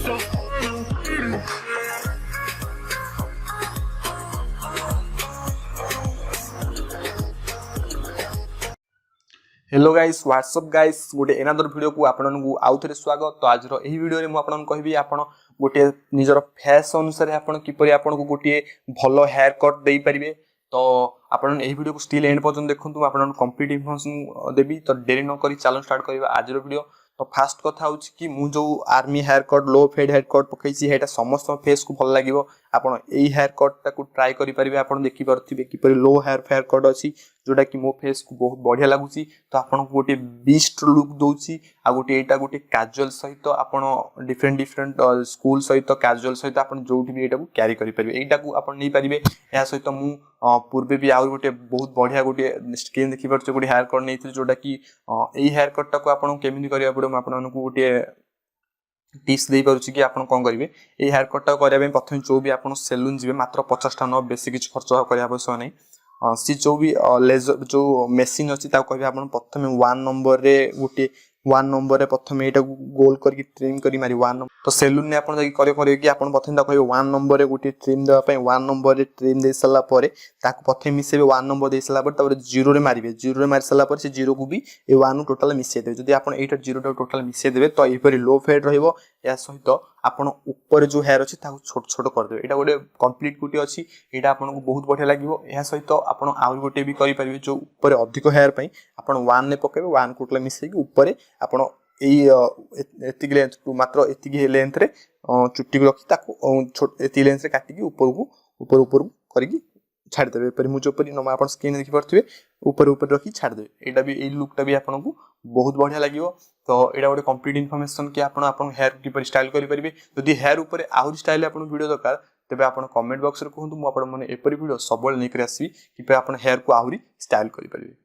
Hello guys what's up guys गोटे another video को आपन को आउ थे स्वागत। तो आज एही वीडियो रे मु आपन कहबी आपन गोटे निजर फेस अनुसार आपन किपरि आपन को गोटे भलो हेयर कट देई परिबे। तो आपन एही वीडियो को स्टिल एंड पर्यंत देखंतु आपन कंप्लीट इन्फॉर्मेशन देबी। तो देरी न करी चलो स्टार्ट करबा आज रो वीडियो। तो फास्ट कथा होछि कि मु जो आर्मी हेयर कट लो फेड हेयर कट पकैछि हेटा समस्त फेस को भल लागिवो। आपन एही हेयर कट ताकू ट्राई करि परिबे। आपन देखि परथिबे किपरि लो हेयर कट अछि जोटा कि मो फेस को बहुत बढ़िया लगुची। तो आपन को गोटे बीस्ट लुक दोची आ गोटे एटा गोटे कैजुअल सहित आपन डिफरेंट डिफरेंट स्कूल सहित कैजुअल सहित आपन जोठी भी एटा को कैरी करि परिबे। एटा को आपन नै परिबे। या सहित मु पूर्वे भी आउ गोटे बहुत बढ़िया गोटे स्किन देखि परछ गोटे हेयर कट नैथिल जोटा कि एही हेयर कट को आपन केमिनि करिया पड़ो। म आपन को गोटे टिप्स दे पारुछि कि आपन कोन करिवे। एही हेयर कट करिया बे प्रथम जो भी आपन सैलून जिवे मात्र 50 टा न बेसी किछ खर्च करिया आवश्यक नै। सी जो भी लेजर जो मेसिन अछि ता कहबे आपन प्रथमे 1 नंबर रे गोटे 1 नंबर रे प्रथमे एटा गोल करके ट्रिम करी मारी 1 नंबर। तो सैलून ने आपन करे कि आपन प्रथमे ता कहबे 1 नंबर रे गोटे ट्रिम देबा पय 1 नंबर रे ट्रिम दे सला परे ताको प्रथमे मिसेबे 1 नंबर दे सला परे तापर 0 रे मारिबे। 0 रे मारि सला परे से 0 को भी ए 1 टोटल मिसे देबे। जदी आपन 8 0 टोटल मिसे देबे तो एही परी लो फेड रहइबो। या सहित आपन ऊपर जो हेयर अछि ताको छोट छोट कर देबे। एटा गोटे कंप्लीट कुटी अछि। एटा आपन को बहुत बढ़िया लागिवो। या सहित आपन आउ गोटे भी करि परिबे जो ऊपर अधिक हेयर पई आपन 1 ने पकेबे 1 टोटल मिसे कि ऊपर आपन एई एतिक लेंथ मात्र एतिक लेंथ रे चुट्टी को रखी ताको छोट एति लेंथ रे काटी कि ऊपर को करिकि छाड़ देबे। पर मु जो परी नमा आपन स्किन देखि परथिबे ऊपर रखी छाड़ देबे। एटा भी एई लुकटा भी आपन को बहुत बढ़िया लागिवो। तो एटा गोटे कंप्लीट इन्फॉर्मेशन कि आपन हेयर किपर स्टाइल करि परिबे। जदि हेयर ऊपर आउर स्टाइल आपन वीडियो दरकार तबे आपन कमेंट बॉक्स रे कहंतु। मु आपन माने एपरी वीडियो सबल नै करि आसी कि आपन हेयर को आउरी स्टाइल करि परिबे।